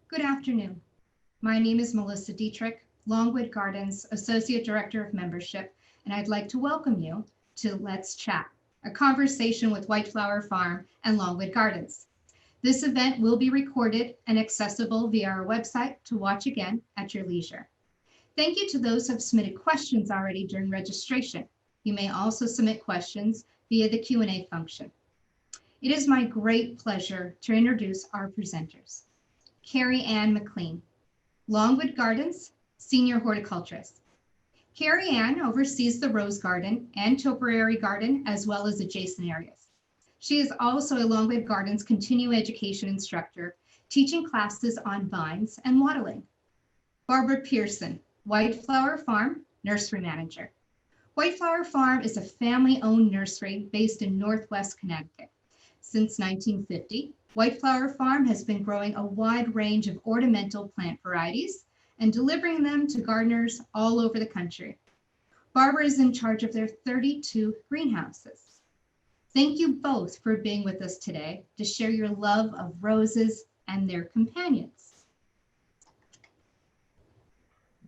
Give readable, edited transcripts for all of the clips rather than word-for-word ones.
Good afternoon. My name is Melissa Dietrich, Longwood Gardens Associate Director of Membership, and I'd like to welcome you to Let's Chat, a conversation with White Flower Farm and Longwood Gardens. This event will be recorded and accessible via our website to watch again at your leisure. Thank you to those who have submitted questions already during registration. You may also submit questions via the Q&A function. It is my great pleasure to introduce our presenters. Kerry Ann and McLean, Longwood Gardens, Senior Horticulturist. Kerry Ann oversees the Rose Garden and Topiary Garden, as well as adjacent areas. She is also a Longwood Gardens continuing education instructor, teaching classes on vines and waterling. Barbara Pierson, White Flower Farm, Nursery Manager. White Flower Farm is a family-owned nursery based in Northwest Connecticut. Since 1950, White Flower Farm has been growing a wide range of ornamental plant varieties and delivering them to gardeners all over the country. Barbara is in charge of their 32 greenhouses. Thank you both for being with us today to share your love of roses and their companions.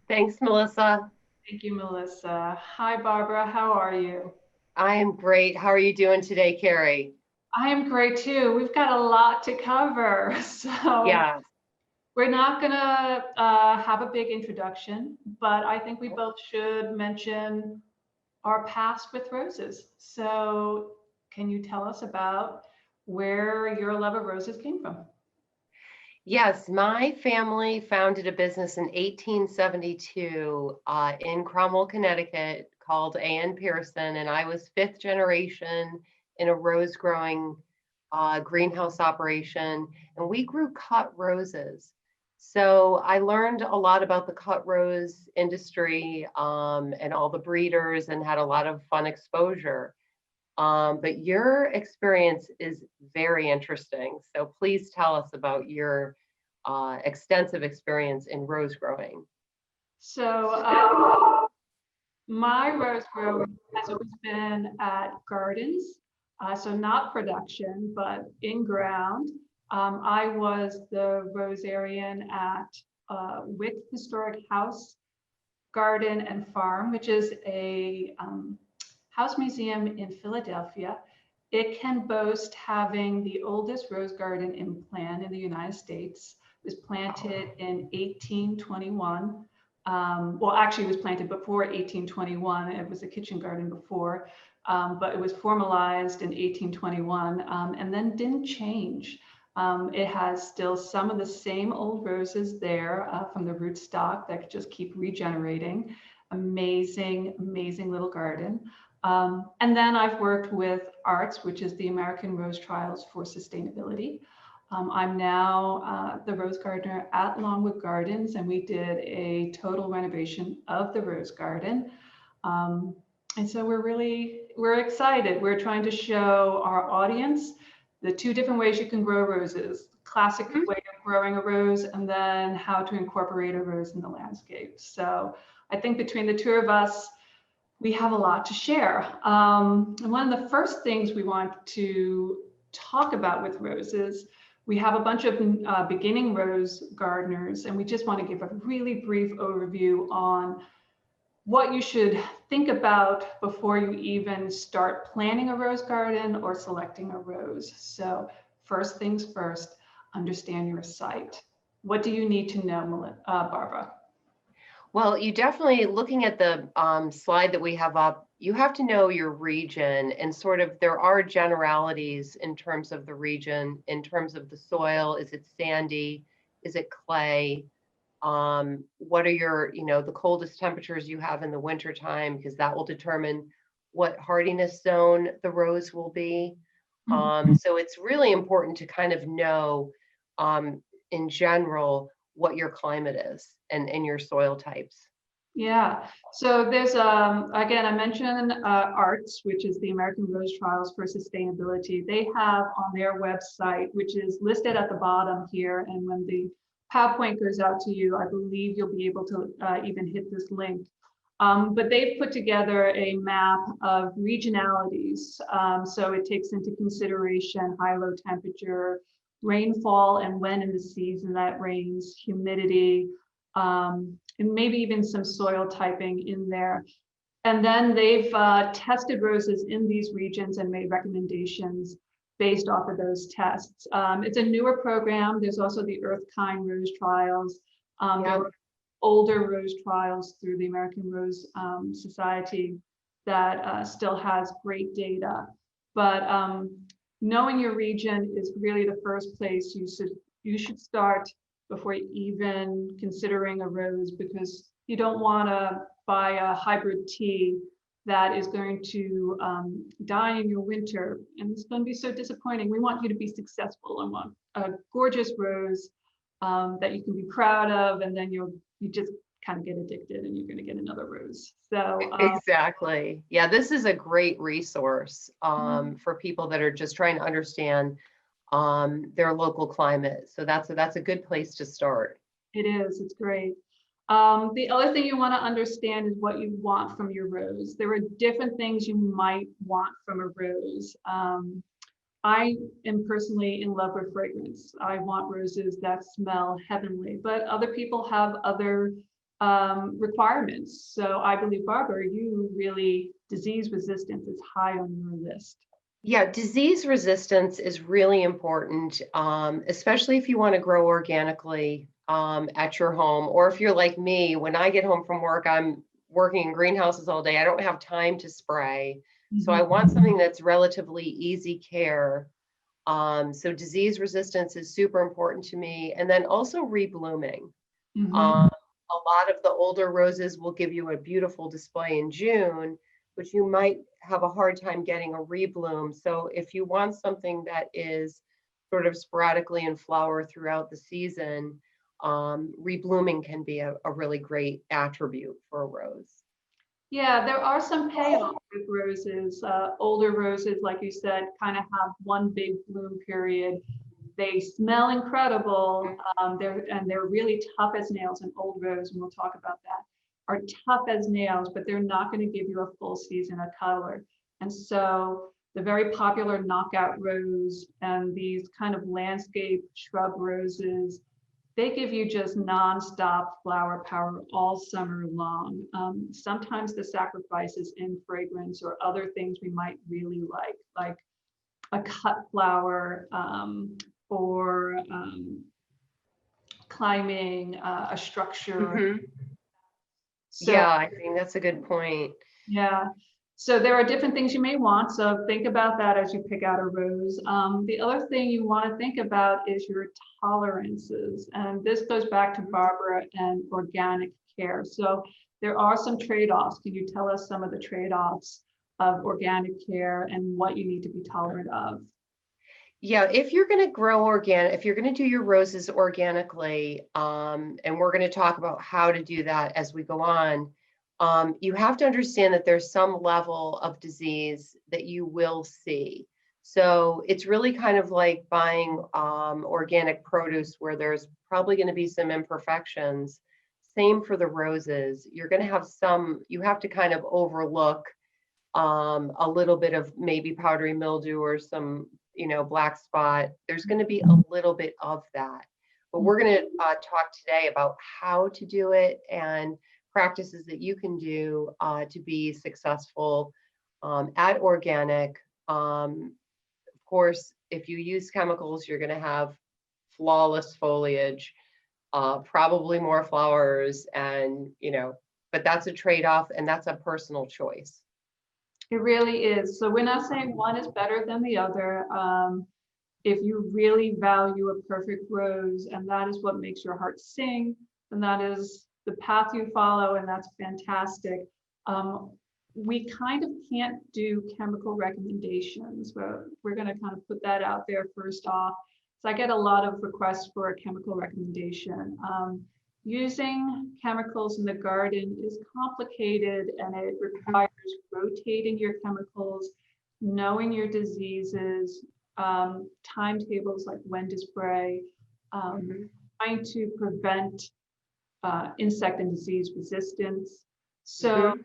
Thanks, Melissa. Thank you, Melissa. Hi, Barbara. How are you? I am great. How are you doing today, Kerry? I am great too. We've got a lot to cover. So yeah, we're not going to have a big introduction, but I think we both should mention our past with roses. So can you tell us about where your love of roses came from? Yes, my family founded a business in 1872 in Cromwell, Connecticut called A.N. Pierson, and I was fifth generation in a rose growing greenhouse operation, and we grew cut roses. So I learned a lot about the cut rose industry and all the breeders and had a lot of fun exposure. But your experience is very interesting. So please tell us about your extensive experience in rose growing. So my rose growing has always been at gardens. So not production, but in ground. I was the rosarian at Wick Historic House, Garden and Farm, which is a house museum in Philadelphia. It can boast having the oldest rose garden in plant in the United States. It was planted in 1821. Well, actually, it was planted before 1821. It was a kitchen garden before. But it was formalized in 1821 and then didn't change. It has still some of the same old roses there from the rootstock that just keep regenerating. Amazing, amazing little garden. And then I've worked with ARTS, which is the American Rose Trials for Sustainability. I'm now the rose gardener at Longwood Gardens, and we did a total renovation of the rose garden. And so we're excited. We're trying to show our audience the two different ways you can grow roses, classic way of growing a rose, and then how to incorporate a rose in the landscape. So I think between the two of us, we have a lot to share. And one of the first things we want to talk about with roses, we have a bunch of beginning rose gardeners, and we just want to give a really brief overview on what you should think about before you even start planning a rose garden or selecting a rose. So first things first, understand your site. What do you need to know, Barbara? Well, you definitely, looking at the slide that we have up, you have to know your region and sort of, there are generalities in terms of the region, in terms of the soil. Is it sandy? Is it clay? What are your, the coldest temperatures you have in the winter time, because that will determine what hardiness zone the rose will be. So it's really important to kind of know in general what your climate is and your soil types. Yeah, so there's, again, I mentioned ARTS, which is the American Rose Trials for Sustainability. They have on their website, which is listed at the bottom here, and when the PowerPoint goes out to you, I believe you'll be able to even hit this link. But they've put together a map of regionalities. So it takes into consideration high, low temperature, rainfall and when in the season that rains, humidity, and maybe even some soil typing in there. And then they've tested roses in these regions and made recommendations based off of those tests. It's a newer program. There's also the Earth Kind Rose Trials. There were older rose trials through the American Rose Society that still has great data. But knowing your region is really the first place you should start before even considering a rose, because you don't want to buy a hybrid tea that is going to die in your winter, and it's going to be so disappointing. We want you to be successful and want a gorgeous rose that you can be proud of, and then you just kind of get addicted and you're going to get another rose. So exactly. Yeah, this is a great resource for people that are just trying to understand their local climate. So that's a good place to start. It is. It's great. The other thing you want to understand is what you want from your rose. There are different things you might want from a rose. I am personally in love with fragrance. I want roses that smell heavenly, but other people have other requirements. So I believe, Barbara, disease resistance is high on your list. Yeah, disease resistance is really important, especially if you want to grow organically at your home, or if you're like me. When I get home from work, I'm working in greenhouses all day. I don't have time to spray. So I want something that's relatively easy care. So disease resistance is super important to me. And then also reblooming. A lot of the older roses will give you a beautiful display in June, but you might have a hard time getting a rebloom. So if you want something that is sort of sporadically in flower throughout the season, reblooming can be a really great attribute for a rose. Yeah, there are some payoffs with roses. Older roses, like you said, kind of have one big bloom period. They smell incredible. They're really tough as nails. An old rose, and we'll talk about that, are tough as nails, but they're not going to give you a full season of color. And so the very popular knockout rose and these kind of landscape shrub roses, they give you just nonstop flower power all summer long. Sometimes the sacrifice is in fragrance or other things we might really like a cut flower or climbing a structure. So, yeah, I think that's a good point. Yeah. So there are different things you may want. So think about that as you pick out a rose. The other thing you want to think about is your tolerances. And this goes back to Barbara and organic care. So there are some trade-offs. Can you tell us some of the trade-offs of organic care and what you need to be tolerant of? Yeah, if you're going to grow organic, if you're going to do your roses organically, and we're going to talk about how to do that as we go on, you have to understand that there's some level of disease that you will see. So it's really kind of like buying organic produce where there's probably going to be some imperfections. Same for the roses. You're going to have you have to kind of overlook a little bit of maybe powdery mildew or some, black spot. There's going to be a little bit of that. But we're going to talk today about how to do it and practices that you can do to be successful at organic. Of course, if you use chemicals, you're going to have flawless foliage, probably more flowers, and but that's a trade-off, and that's a personal choice. It really is. So we're not saying one is better than the other. If you really value a perfect rose and that is what makes your heart sing, and that is the path you follow, and that's fantastic. We kind of can't do chemical recommendations, but we're going to kind of put that out there first off. So I get a lot of requests for a chemical recommendation. Using chemicals in the garden is complicated, and it requires rotating your chemicals, knowing your diseases, timetables like when to spray, trying to prevent insect and disease resistance. So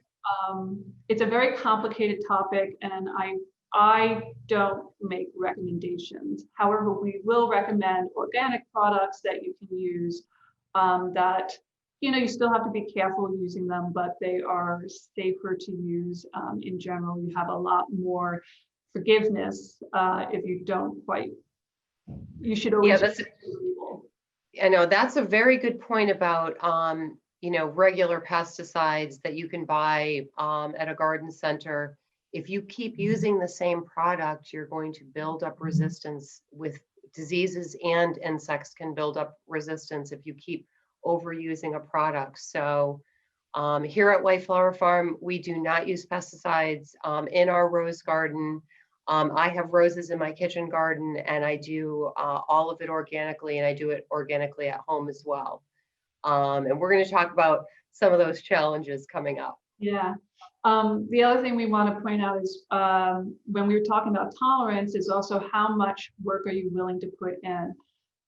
it's a very complicated topic, and I don't make recommendations. However, we will recommend organic products that you can use, that, you know, you still have to be careful using them, but they are safer to use. In general, you have a lot more forgiveness if you don't quite, you should always. Yeah, I know that's a very good point about, you know, regular pesticides that you can buy at a garden center. If you keep using the same product, you're going to build up resistance with diseases, and insects can build up resistance if you keep overusing a product. So here at White Flower Farm, we do not use pesticides in our rose garden. I have roses in my kitchen garden, and I do all of it organically, and I do it organically at home as well. And we're going to talk about some of those challenges coming up. Yeah. The other thing we want to point out is when we were talking about tolerance is also how much work are you willing to put in.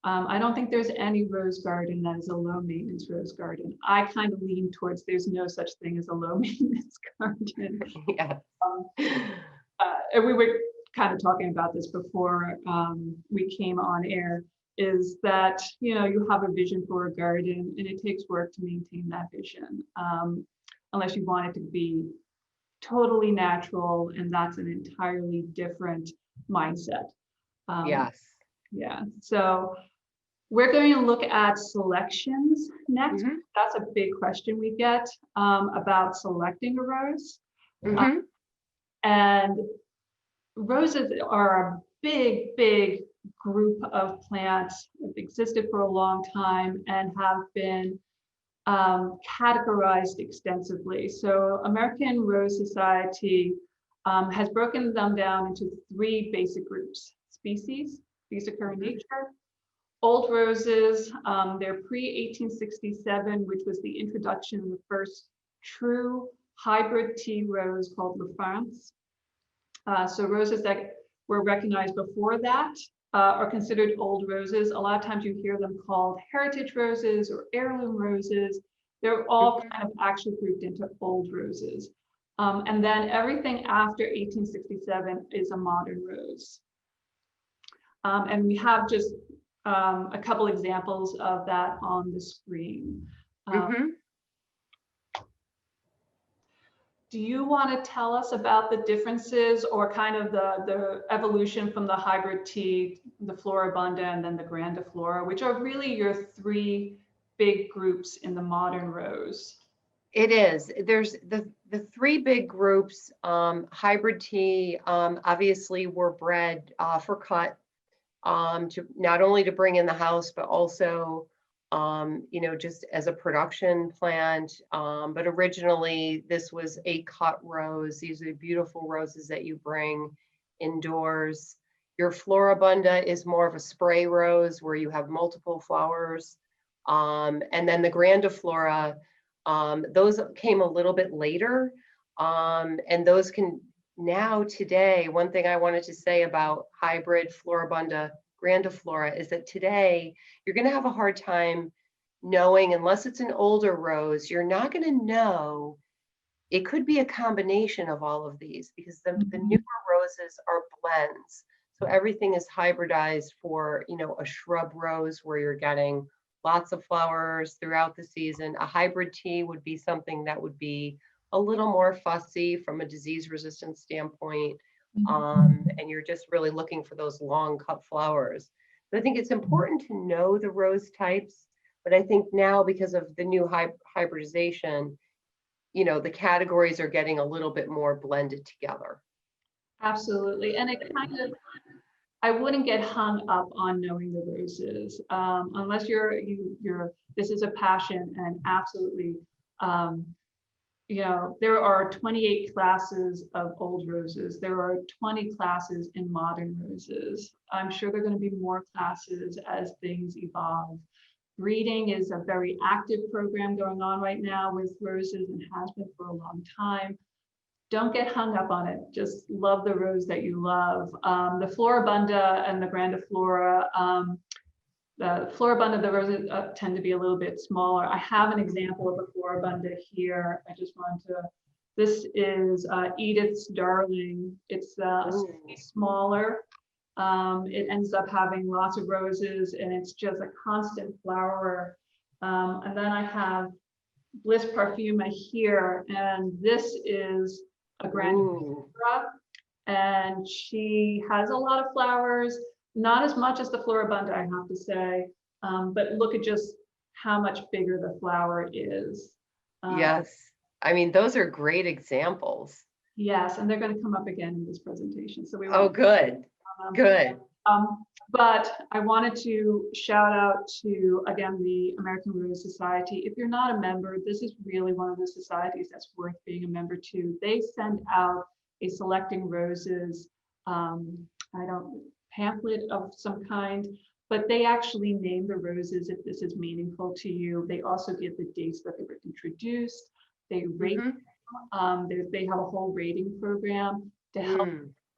I don't think there's any rose garden that is a low maintenance rose garden. I kind of lean towards there's no such thing as a low maintenance garden. Yeah. And we were kind of talking about this before we came on air, is that, you know, you have a vision for a garden and it takes work to maintain that vision, unless you want it to be totally natural, and that's an entirely different mindset. Yes. Yeah, so we're going to look at selections next. Mm-hmm. That's a big question we get about selecting a rose. Mm-hmm. And roses are a big group of plants that have existed for a long time and have been categorized extensively. So American Rose Society has broken them down into 3 basic groups: species, these occur in nature; old roses, they're pre-1867, which was the introduction of the first true hybrid tea rose called La France. So roses that were recognized before that are considered old roses. A lot of times you hear them called heritage roses or heirloom roses. They're all kind of actually grouped into old roses. And then everything after 1867 is a modern rose. And we have just a couple examples of that on the screen. Do you want to tell us about the differences or kind of the evolution from the hybrid tea, the Floribunda, and then the Grandiflora, which are really your 3 big groups in the modern rose? It is. There's the 3 big groups. Hybrid tea, obviously, were bred for cut, to not only to bring in the house, but also you know, just as a production plant. But originally this was a cut rose. These are beautiful roses that you bring indoors. Your Floribunda is more of a spray rose where you have multiple flowers. And then the Grandiflora, those came a little bit later. And those can now today, one thing I wanted to say about hybrid Floribunda Grandiflora is that today you're going to have a hard time knowing, unless it's an older rose, you're not going to know. It could be a combination of all of these, because the newer roses are blends. So everything is hybridized for, you know, a shrub rose where you're getting lots of flowers throughout the season. A hybrid tea would be something that would be a little more fussy from a disease resistance standpoint. And you're just really looking for those long cut flowers. But I think it's important to know the rose types. But I think now, because of the new hybridization, you know, the categories are getting a little bit more blended together. Absolutely. And it kind of, I wouldn't get hung up on knowing the roses, unless this is a passion, and absolutely, you know, there are 28 classes of old roses. There are 20 classes in modern roses. I'm sure there are going to be more classes as things evolve. Breeding is a very active program going on right now with roses, and has been for a long time. Don't get hung up on it. Just love the rose that you love. The Floribunda and the Grandiflora, the Floribunda, the roses tend to be a little bit smaller. I have an example of a Floribunda here. I just wanted to This is Edith's Darling. It's slightly smaller. It ends up having lots of roses, and it's just a constant flowerer. And then I have Bliss Parfuma here, and this is a Grandiflora, and she has a lot of flowers, not as much as the Floribunda, I have to say, but look at just how much bigger the flower is. Yes, I mean, those are great examples. Yes, and they're going to come up again in this presentation. So we Oh, good, good. But I wanted to shout out to, again, the American Rose Society. If you're not a member, this is really one of the societies that's worth being a member to. They send out a selecting roses, pamphlet of some kind, but they actually name the roses if this is meaningful to you. They also give the dates that they were introduced. They rate them. They have a whole rating program to help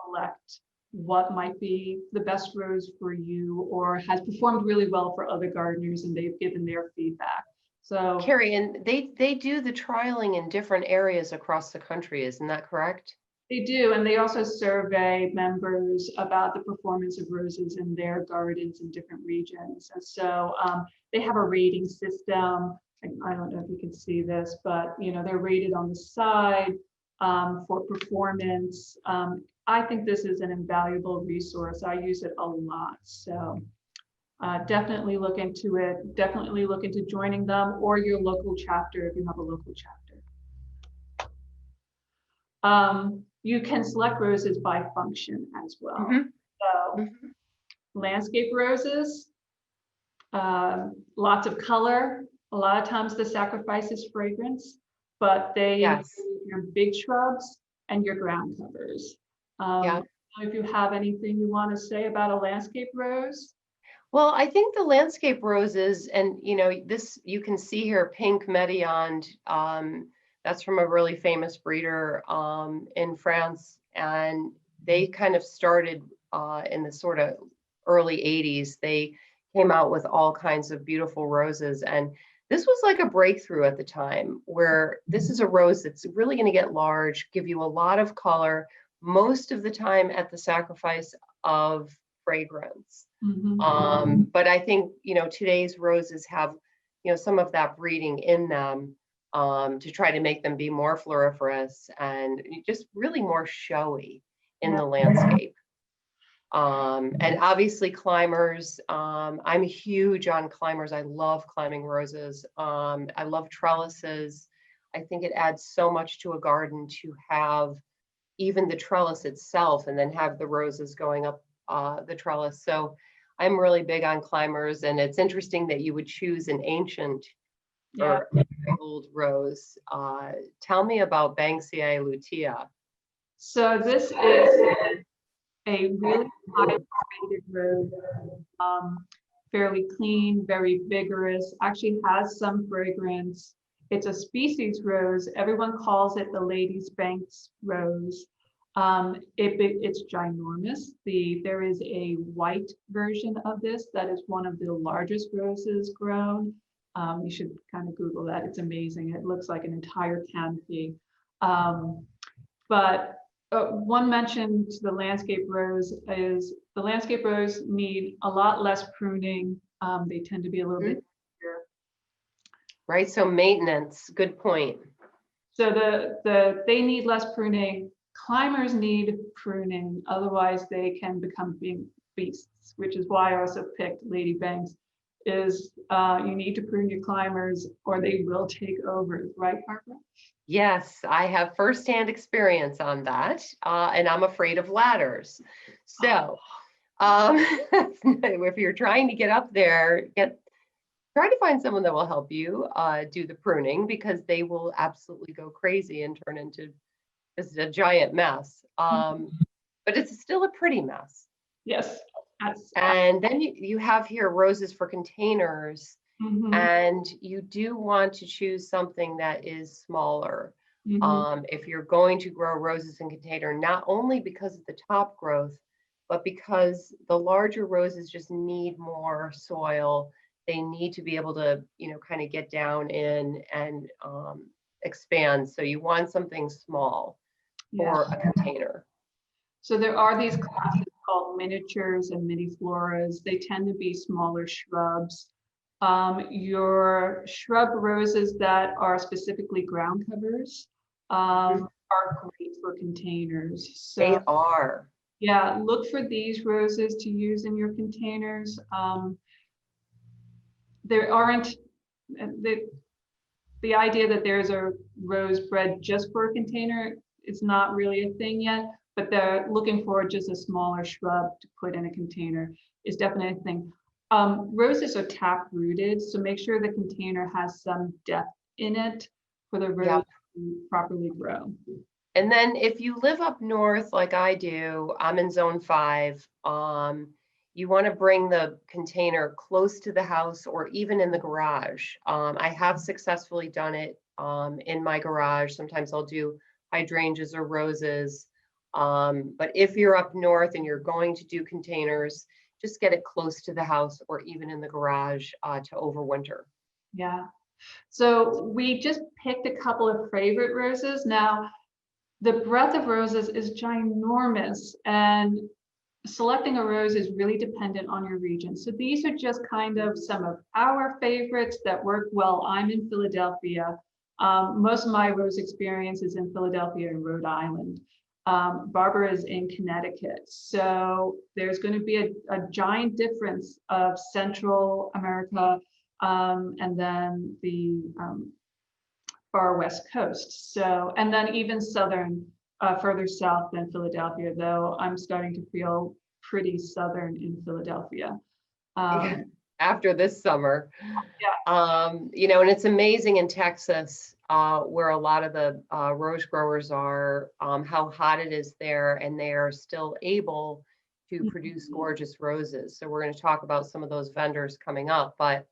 select what might be the best rose for you or has performed really well for other gardeners, and they've given their feedback. So Kerry, and they do the trialing in different areas across the country, isn't that correct? they do, and they also survey members about the performance of roses in their gardens in different regions. And so they have a rating system. I don't know if you can see this, but they're rated on the side for performance. I think this is an invaluable resource. I use it a lot. So definitely look into it. Definitely look into joining them or your local chapter if you have a local chapter. You can select roses by function as well. So landscape roses, lots of color. A lot of times the sacrifice is fragrance, but they include your big shrubs and your ground covers. If you have anything you want to say about a landscape rose? Well, I think the landscape roses, and this you can see here, pink médiande. That's from a really famous breeder in France, and they kind of started in the sort of early 80s. They came out with all kinds of beautiful roses, and this was like a breakthrough at the time, where this is a rose that's really going to get large, give you a lot of color, most of the time at the sacrifice of fragrance. But I think today's roses have some of that breeding in them to try to make them be more floriferous and just really more showy in the landscape. And obviously climbers. I'm huge on climbers. I love climbing roses. I love trellises. I think it adds so much to a garden to have even the trellis itself and then have the roses going up the trellis. So I'm really big on climbers, and it's interesting that you would choose an ancient or old rose. Tell me about Banksiae lutea. So this is a really high rose, fairly clean, very vigorous, actually has some fragrance. It's a species rose. Everyone calls it the Lady's Banks rose. It's ginormous. There is a white version of this that is one of the largest roses grown. You should kind of Google that. It's amazing. It looks like an entire canopy. But one mention to the landscape rose is the landscape rose need a lot less pruning. They tend to be a little bit bigger. Right, so maintenance, good point. So they need less pruning. Climbers need pruning, otherwise they can become big beasts, which is why I also picked Lady Banks. Is you need to prune your climbers or they will take over, right, Barbara? Yes, I have firsthand experience on that, and I'm afraid of ladders. So if you're trying to get up there, try to find someone that will help you do the pruning, because they will absolutely go crazy and turn into just a giant mess. But it's still a pretty mess. Yes. And then you have here roses for containers, and you do want to choose something that is smaller. If you're going to grow roses in container, not only because of the top growth, but because the larger roses just need more soil. They need to be able to, kind of get down in and expands. So you want something small for a container. So there are these classes called miniatures and mini floras. They tend to be smaller shrubs. Your shrub roses that are specifically ground covers are great for containers. So They are. yeah, look for these roses to use in your containers. There aren't the idea that there's a rose bred just for a container. It's not really a thing yet, but they're looking for just a smaller shrub to put in a container is definitely a thing. Roses are tap rooted, so make sure the container has some depth in it for the rose to properly grow. And then if you live up north like I do, I'm in zone 5, you want to bring the container close to the house or even in the garage. I have successfully done it in my garage. Sometimes I'll do hydrangeas or roses. But if you're up north and you're going to do containers, just get it close to the house or even in the garage to overwinter. Yeah. So we just picked a couple of favorite roses. Now, the breadth of roses is ginormous, and selecting a rose is really dependent on your region. So these are just kind of some of our favorites that work well. I'm in Philadelphia. Most of my rose experience is in Philadelphia and Rhode Island. Barbara is in Connecticut. So there's going to be a giant difference of Central America and then the far West Coast. So, and then even Southern, further south than Philadelphia, though I'm starting to feel pretty Southern in Philadelphia. After this summer. You know, and it's amazing in Texas where a lot of the rose growers are, how hot it is there, and they are still able to produce gorgeous roses. So we're going to talk about some of those vendors coming up, but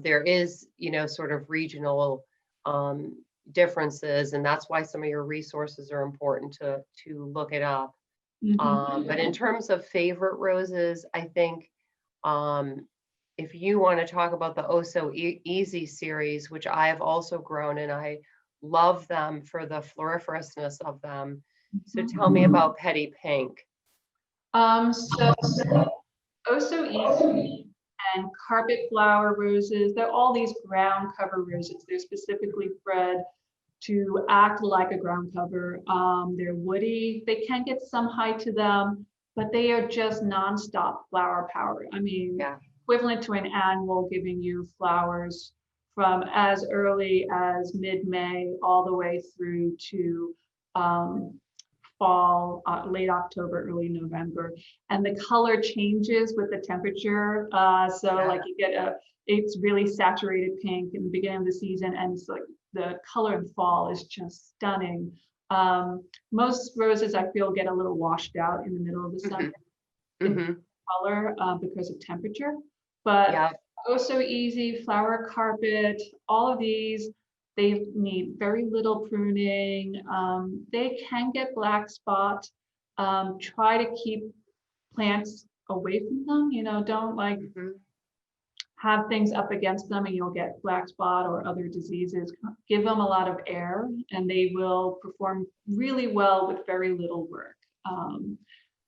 there is, you know, sort of regional differences, and that's why some of your resources are important to look it up. But in terms of favorite roses, I think if you want to talk about the Oh So Easy series, which I have also grown, and I love them for the floriferousness of them. So tell me about Petty Pink. So Oh So Easy and carpet flower roses, they're all these ground cover roses. They're specifically bred to act like a ground cover. They're woody. They can get some height to them, but they are just nonstop flower power. I mean, equivalent to an annual, giving you flowers from as early as mid-May all the way through to fall, late October, early November. And the color changes with the temperature. Like you get it's really saturated pink in the beginning of the season, and it's like the color in fall is just stunning. Most roses I feel get a little washed out in the middle of the summer in color because of temperature. But Oh So Easy, flower carpet, all of these, they need very little pruning. They can get black spot. Try to keep plants away from them. You know, don't like have things up against them and you'll get black spot or other diseases. Give them a lot of air and they will perform really well with very little work.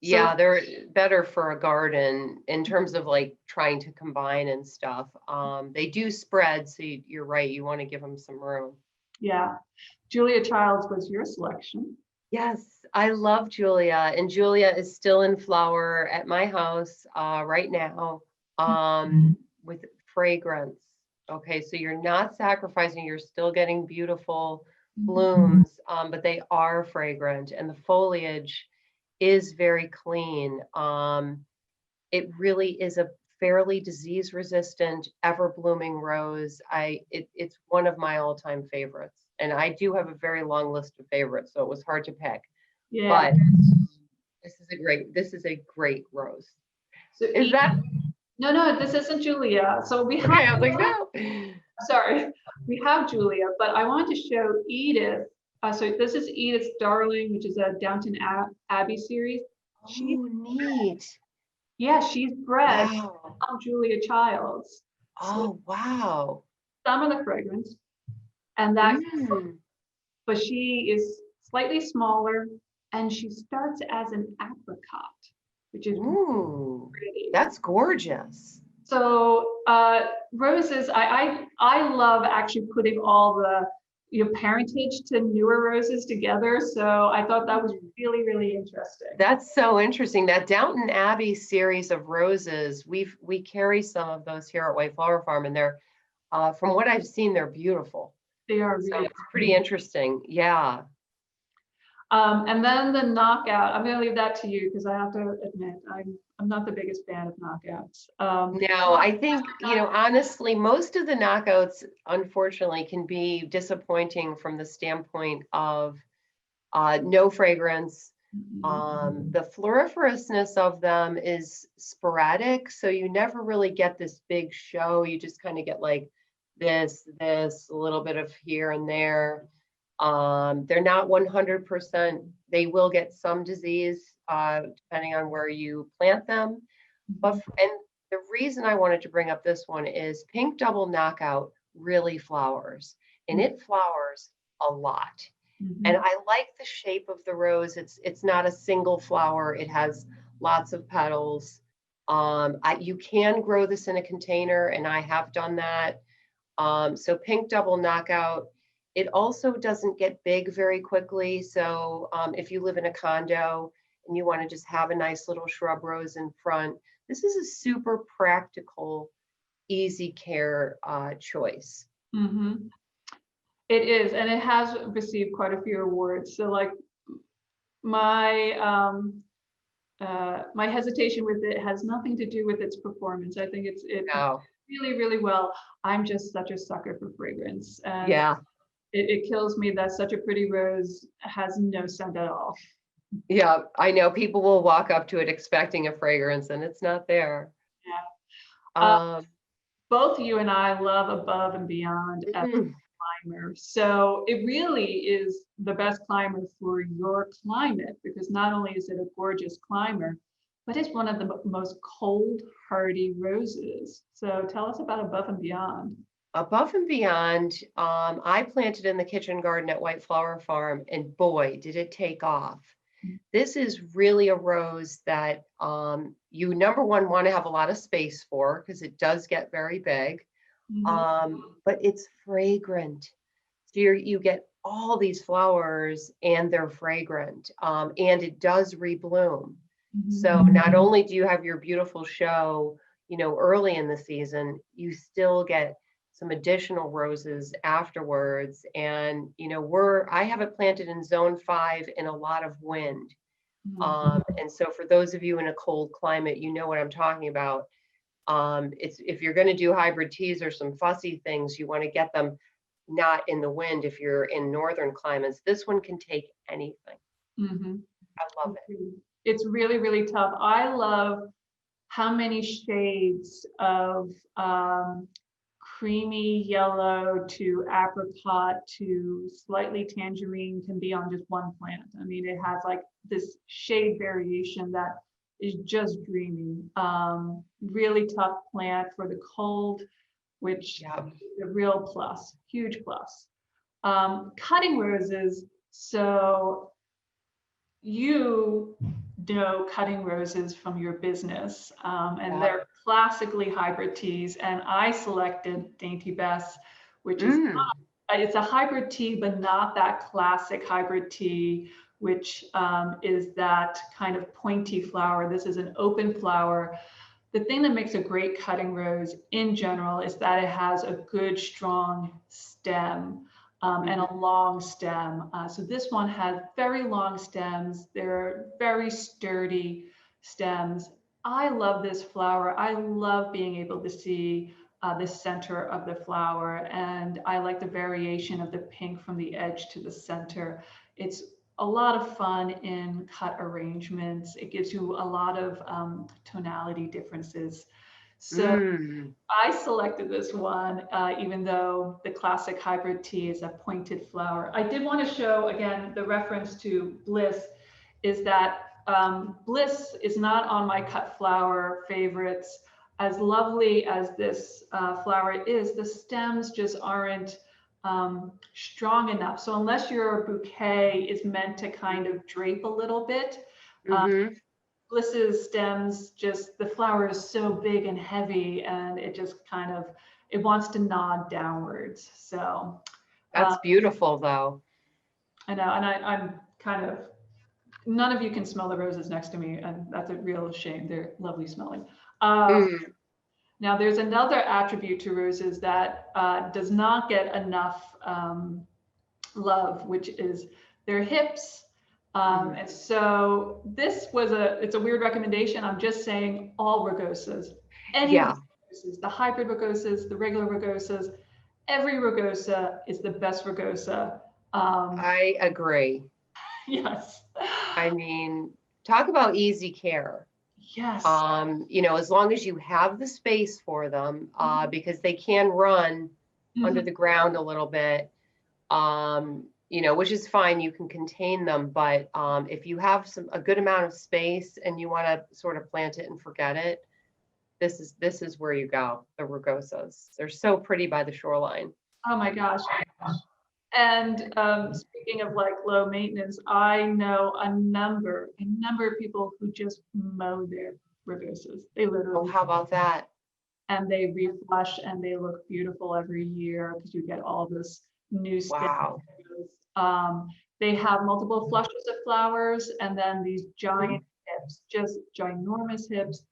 They're better for a garden in terms of like trying to combine and stuff. They do spread, so you're right, you want to give them some room. Yeah. Julia Childs was your selection. Yes, I love Julia, and Julia is still in flower at my house right now with fragrance. Okay, so you're not sacrificing, you're still getting beautiful blooms, but they are fragrant, and the foliage is very clean. It really is a fairly disease-resistant, ever-blooming rose. It's one of my all-time favorites, and I do have a very long list of favorites, so it was hard to pick. Yeah. But this is a great rose. So is that? No, this isn't Julia. So we have. Okay, I was like, no. Sorry, we have Julia, but I want to show Edith. So this is Edith's Darling, which is a Downton Abbey series. Oh, neat. Yeah, she's bred from Julia Childs. Oh, wow. Some of the fragrance. And that, Mm. but she is slightly smaller, and she starts as an apricot, which is Ooh, pretty. that's gorgeous. So roses, I love actually putting all the parentage to newer roses together. So I thought that was really, really interesting. That's so interesting. That Downton Abbey series of roses, we carry some of those here at White Flower Farm, and they're from what I've seen, they're beautiful. They are So really it's pretty interesting. Yeah. and then the knockout, I'm going to leave that to you because I have to admit I'm not the biggest fan of knockouts. No, I think, honestly, most of the knockouts, unfortunately, can be disappointing from the standpoint of no fragrance. The floriferousness of them is sporadic, so you never really get this big show. You just kind of get like this, a little bit of here and there. They're not 100%. They will get some disease depending on where you plant them. And the reason I wanted to bring up this one is pink double knockout really flowers, and it flowers a lot. And I like the shape of the rose. It's not a single flower. It has lots of petals. You can grow this in a container, and I have done that. So pink double knockout. It also doesn't get big very quickly. So if you live in a condo and you want to just have a nice little shrub rose in front, this is a super practical, easy care choice. Mm-hmm. It is, and it has received quite a few awards. So like my my hesitation with it has nothing to do with its performance. I think it really, really well. I'm just such a sucker for fragrance. And yeah. It kills me that such a pretty rose has no scent at all. Yeah, I know people will walk up to it expecting a fragrance and it's not there. Yeah. Both you and I love Above and Beyond as a climber. So it really is the best climber for your climate, because not only is it a gorgeous climber, but it's one of the most cold hardy roses. So tell us about Above and Beyond. Above and Beyond, I planted in the kitchen garden at White Flower Farm, and boy, did it take off. This is really a rose that you, number one, want to have a lot of space for because it does get very big, but it's fragrant. So you get all these flowers and they're fragrant, and it does rebloom. So not only do you have your beautiful show, early in the season, you still get some additional roses afterwards. And, I have it planted in zone 5 in a lot of wind. And so for those of you in a cold climate, you know what I'm talking about. If you're going to do hybrid teas or some fussy things, you want to get them not in the wind. If you're in northern climates, this one can take anything. I love it. It's really, really tough. I love how many shades of creamy yellow to apricot to slightly tangerine can be on just one plant. I mean, it has like this shade variation that is just dreamy. Really tough plant for the cold, which is a real plus, huge plus. Cutting roses. So you know cutting roses from your business, and they're classically hybrid teas, and I selected Dainty Bess, which is it's a hybrid tea, but not that classic hybrid tea, which is that kind of pointy flower. This is an open flower. The thing that makes a great cutting rose in general is that it has a good strong stem. And a long stem. So this one has very long stems. They're very sturdy stems. I love this flower. I love being able to see the center of the flower. And I like the variation of the pink from the edge to the center. It's a lot of fun in cut arrangements. It gives you a lot of tonality differences. So I selected this one, even though the classic hybrid tea is a pointed flower. I did want to show, again, the reference to Bliss is that Bliss is not on my cut flower favorites. As lovely as this flower is, the stems just aren't strong enough. So unless your bouquet is meant to kind of drape a little bit, Mm-hmm. Bliss's stems, just the flower is so big and heavy, and it just kind of, it wants to nod downwards. So That's beautiful, though. I know, and I'm kind of, none of you can smell the roses next to me, and that's a real shame. They're lovely smelling. Mm. Now, there's another attribute to roses that does not get enough love, which is their hips. And so this was it's a weird recommendation. I'm just saying all rugosas, any Yeah. rugosas, the hybrid rugosas, the regular rugosas, every rugosa is the best rugosa. I agree. Yes. I mean, talk about easy care. Yes. You know, as long as you have the space for them, because they can run under the ground a little bit, you know, which is fine. You can contain them, but if you have a good amount of space and you want to sort of plant it and forget it, this is where you go. The rugosas, they're so pretty by the shoreline. Oh my gosh. And speaking of like low maintenance, I know a number of people who just mow their rugosas. They literally. Oh, how about that? And they reflush and they look beautiful every year because you get all this new Wow. stems. They have multiple flushes of flowers and then these giant hips, just ginormous hips.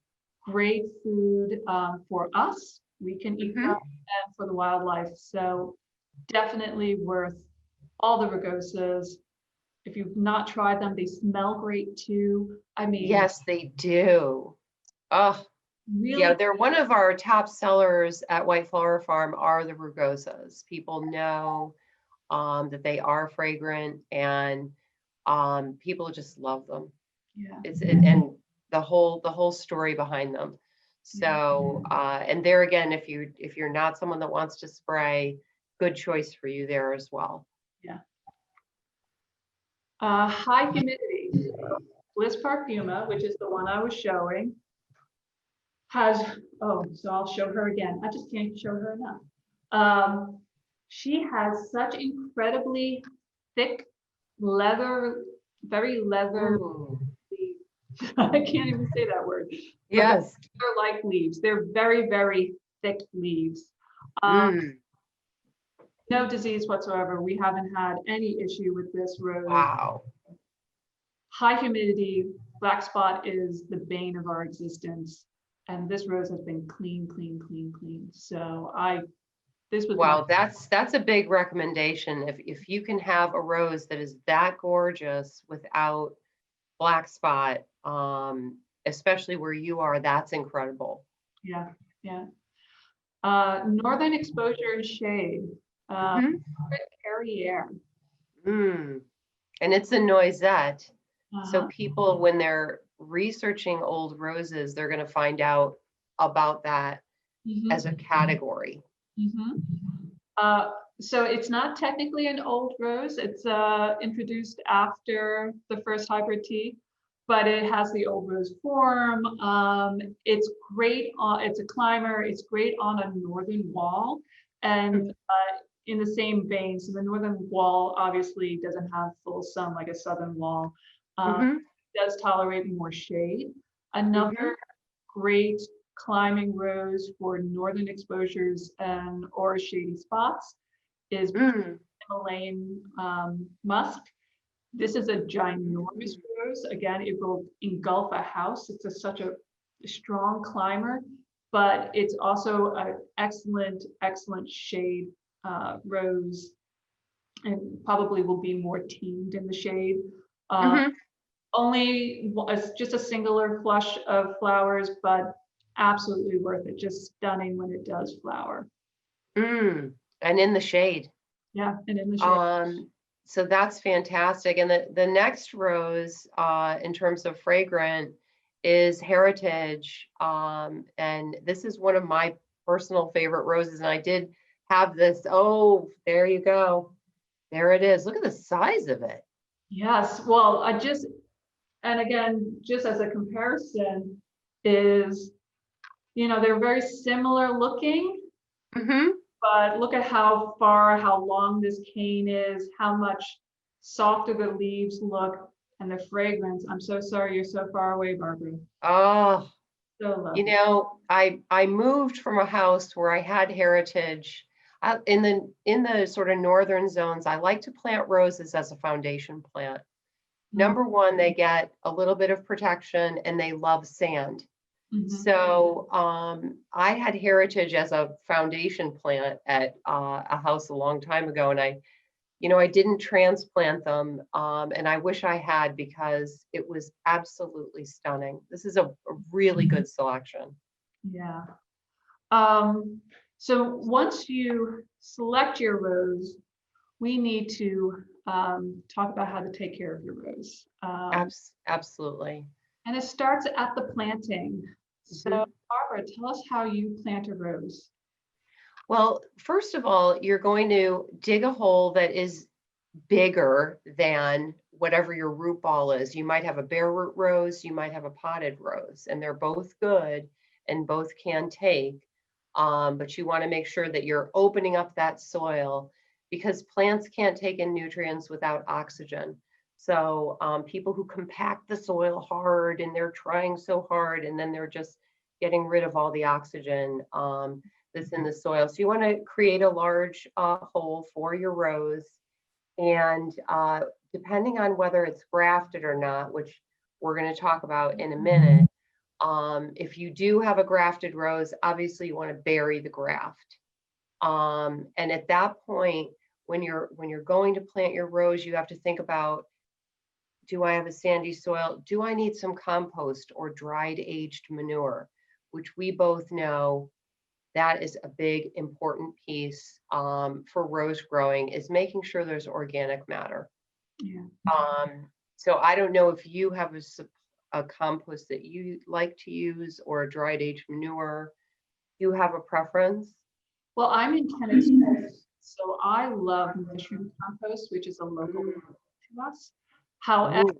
Great food for us. We can eat them, and for the wildlife. So definitely worth all the rugosas. If you've not tried them, they smell great too. I mean, yes, they do. Oh, really, yeah, they're one of our top sellers at White Flower Farm are the rugosas. People know that they are fragrant, and people just love them. yeah. And the whole story behind them. So and there again, if you're not someone that wants to spray, good choice for you there as well. Yeah. High humidity. Bliss Parfuma, which is the one I was showing, has, so I'll show her again. I just can't show her enough. She has such incredibly thick leather, very leather. I can't even say that word. Yes. They're like leaves. They're very, very thick leaves. No disease whatsoever. We haven't had any issue with this rose. Wow. High humidity, black spot is the bane of our existence. And this rose has been clean, clean, clean, clean. So this was. Wow, that's a big recommendation. If you can have a rose that is that gorgeous without black spot, especially where you are, that's incredible. Yeah, yeah. Northern exposure and shade. Kerry Ann. And it's a noisette. So people, when they're researching old roses, they're going to find out about that as a category. So it's not technically an old rose. It's introduced after the first hybrid tea, but it has the old rose form. It's great it's a climber. It's great on a northern wall, and in the same vein. So the northern wall obviously doesn't have full sun like a southern wall. It does tolerate more shade. Another great climbing rose for northern exposures and or shady spots is Himalayan musk. This is a ginormous rose. Again, it will engulf a house. It's such a strong climber, but it's also an excellent, excellent shade rose, and probably will be more teamed in the shade. Only just a singular flush of flowers, but absolutely worth it. Just stunning when it does flower. And in the shade. Yeah, and in the shade. So that's fantastic. And the next rose, in terms of fragrant, is Heritage. And this is one of my personal favorite roses. And I did have this. Oh, there you go. There it is. Look at the size of it. Yes. Well, and again, just as a comparison, is, they're very similar looking, but But look at how far, how long this cane is, how much softer the leaves look, and the fragrance. I'm so sorry you're so far away, Barbara. Oh, So you lovely. know, I moved from a house where I had heritage. In the sort of northern zones, I like to plant roses as a foundation plant. Number one, they get a little bit of protection and they love sand. Mhm. So I had heritage as a foundation plant at a house a long time ago, and I didn't transplant them, and I wish I had because it was absolutely stunning. This is a really good selection. Yeah. So once you select your rose, we need to talk about how to take care of your rose. Absolutely. And it starts at the planting. So Mhm. Barbara, tell us how you plant a rose. Well, first of all, you're going to dig a hole that is bigger than whatever your root ball is. You might have a bare root rose, you might have a potted rose, and they're both good and both can take. But you want to make sure that you're opening up that soil because plants can't take in nutrients without oxygen. So people who compact the soil hard and they're trying so hard and then they're just getting rid of all the oxygen that's in the soil. So you want to create a large hole for your rose. And depending on whether it's grafted or not, which we're going to talk about in a minute, if you do have a grafted rose, obviously you want to bury the graft. And at that point, when you're going to plant your rose, you have to think about, do I have a sandy soil? Do I need some compost or dried aged manure? Which we both know that is a big important piece for rose growing, is making sure there's organic matter. Yeah. So I don't know if you have a compost that you like to use or a dried aged manure. Do you have a preference? Well, I'm in Kennett Square, so I love mushroom compost, which is a local to us. However,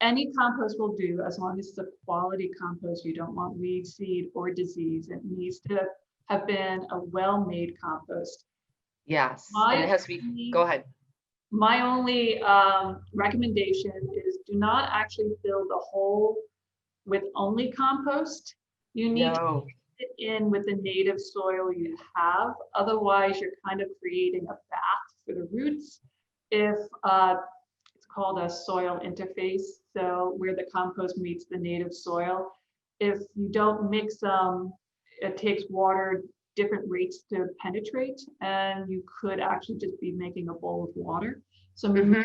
any compost will do as long as it's a quality compost. You don't want weed, seed, or disease. It needs to have been a well-made compost. Yes, and it has to be, go ahead. My only recommendation is do not actually fill the hole with only compost. You need to mix it in with the native soil you have. Otherwise, you're kind of creating a bath for the roots. If it's called a soil interface, so where the compost meets the native soil. If you don't mix them, it takes water different rates to penetrate, and you could actually just be making a bowl of water. So maybe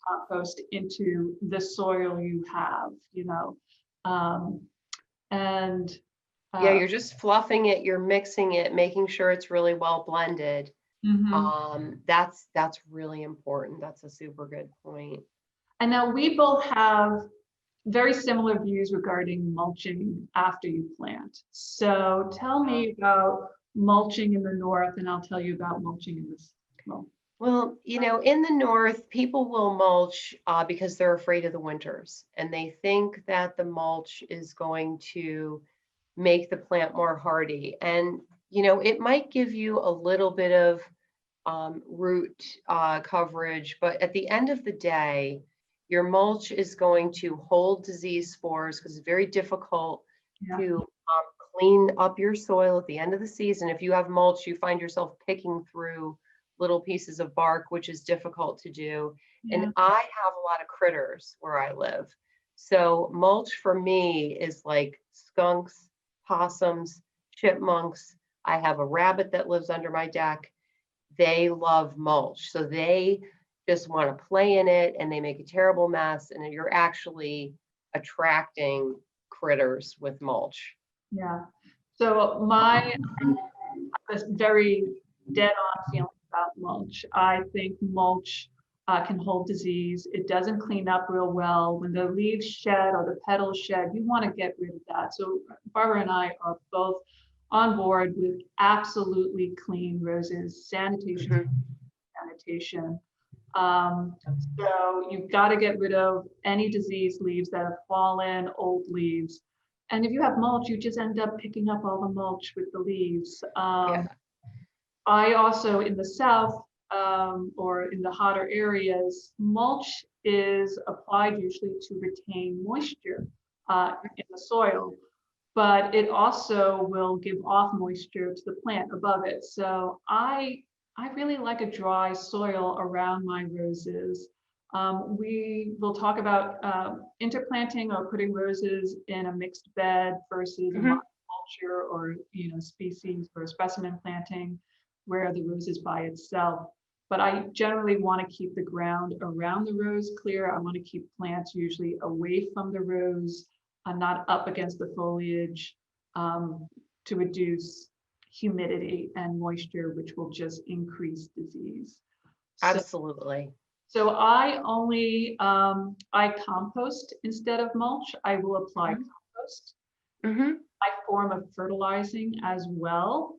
compost into the soil you have, and yeah, you're just fluffing it, you're mixing it, making sure it's really well blended. That's really important. That's a super good point. And now we both have very similar views regarding mulching after you plant. So tell me about mulching in the north, and I'll tell you about mulching in this. Well, in the north, people will mulch because they're afraid of the winters, and they think that the mulch is going to make the plant more hardy. And it might give you a little bit of root coverage, but at the end of the day, your mulch is going to hold disease spores because it's very difficult to clean up your soil at the end of the season. If you have mulch, you find yourself picking through little pieces of bark, which is difficult to do. And I have a lot of critters where I live. So mulch for me is like skunks, possums, chipmunks. I have a rabbit that lives under my deck. They love mulch. So they just want to play in it and they make a terrible mess. And you're actually attracting critters with mulch. Yeah. So my very dead on feeling about mulch. I think mulch can hold disease. It doesn't clean up real well. When the leaves shed or the petals shed, you want to get rid of that. So Barbara and I are both on board with absolutely clean roses, sanitation. So you've got to get rid of any diseased leaves that have fallen, old leaves. And if you have mulch, you just end up picking up all the mulch with the leaves. I also, in the south, or in the hotter areas, mulch is applied usually to retain moisture in the soil, but it also will give off moisture to the plant above it. So I really like a dry soil around my roses. We will talk about interplanting or putting roses in a mixed bed versus a monoculture, or species or specimen planting where the rose is by itself. But I generally want to keep the ground around the rose clear. I want to keep plants usually away from the rose, not up against the foliage, to reduce humidity and moisture, which will just increase disease. Absolutely. So I only, I compost instead of mulch. I will apply compost. My form of fertilizing as well.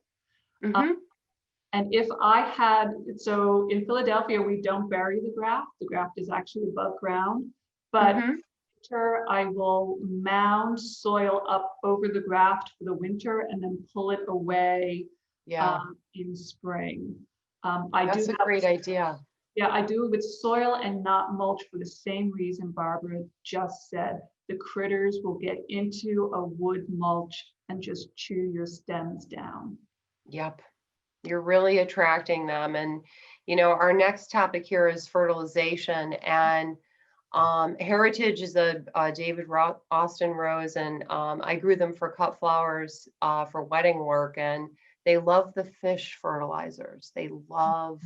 And if I had, so in Philadelphia, we don't bury the graft. The graft is actually above ground, but winter, I will mound soil up over the graft for the winter and then pull it away in spring. That's a great idea. Yeah, I do it with soil and not mulch for the same reason Barbara just said. The critters will get into a wood mulch and just chew your stems down. Yep. You're really attracting them. And, our next topic here is fertilization. And Heritage is a David Austin rose, and I grew them for cut flowers for wedding work, and they love the fish fertilizers. They love,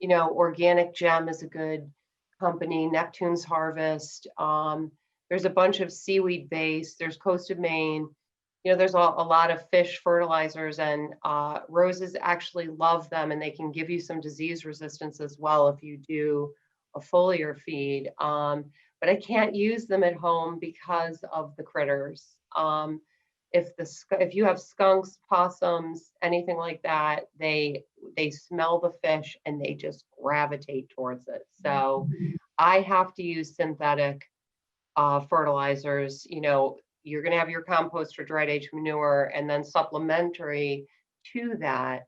Organic Gem is a good company, Neptune's Harvest. There's a bunch of seaweed based, there's Coast of Maine. There's a lot of fish fertilizers, and roses actually love them, and they can give you some disease resistance as well if you do a foliar feed. But I can't use them at home because of the critters. If you have skunks, possums, anything like that, they smell the fish and they just gravitate towards it. So I have to use synthetic fertilizers. You're going to have your compost or dried age manure, and then supplementary to that,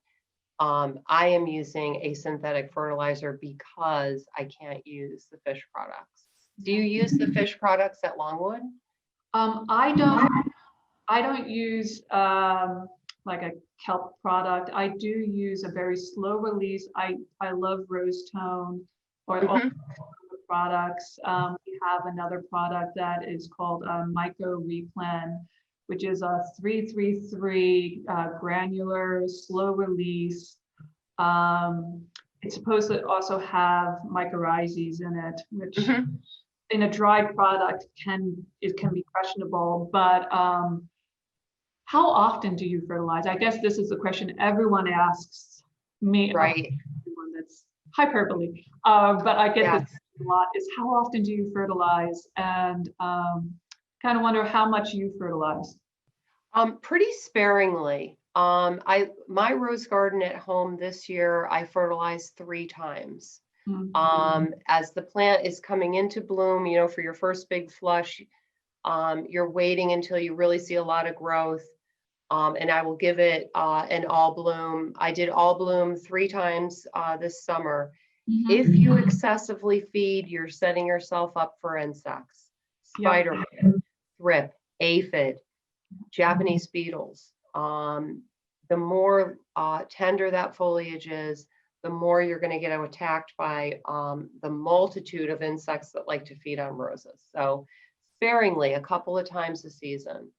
I am using a synthetic fertilizer because I can't use the fish products. Do you use the fish products at Longwood? I don't use like a kelp product. I do use a very slow release. I love rose tone or all the products. We have another product that is called Myco Replen, which is a 333 granular slow release. It's supposed to also have mycorrhizas in it, which in a dry product can be questionable. But how often do you fertilize? I guess this is the question everyone asks me. Right. That's hyperbole, but I get this a lot, is how often do you fertilize? And kind of wonder how much you fertilize. Pretty sparingly. My rose garden at home this year, I fertilized 3 times. As the plant is coming into bloom, for your first big flush, you're waiting until you really see a lot of growth. And I will give it an all bloom. I did all bloom 3 times this summer. If you excessively feed, you're setting yourself up for insects, spider, thrip, aphid, Japanese beetles. The more tender that foliage is, the more you're going to get attacked by the multitude of insects that like to feed on roses. So sparingly, a couple of times a season.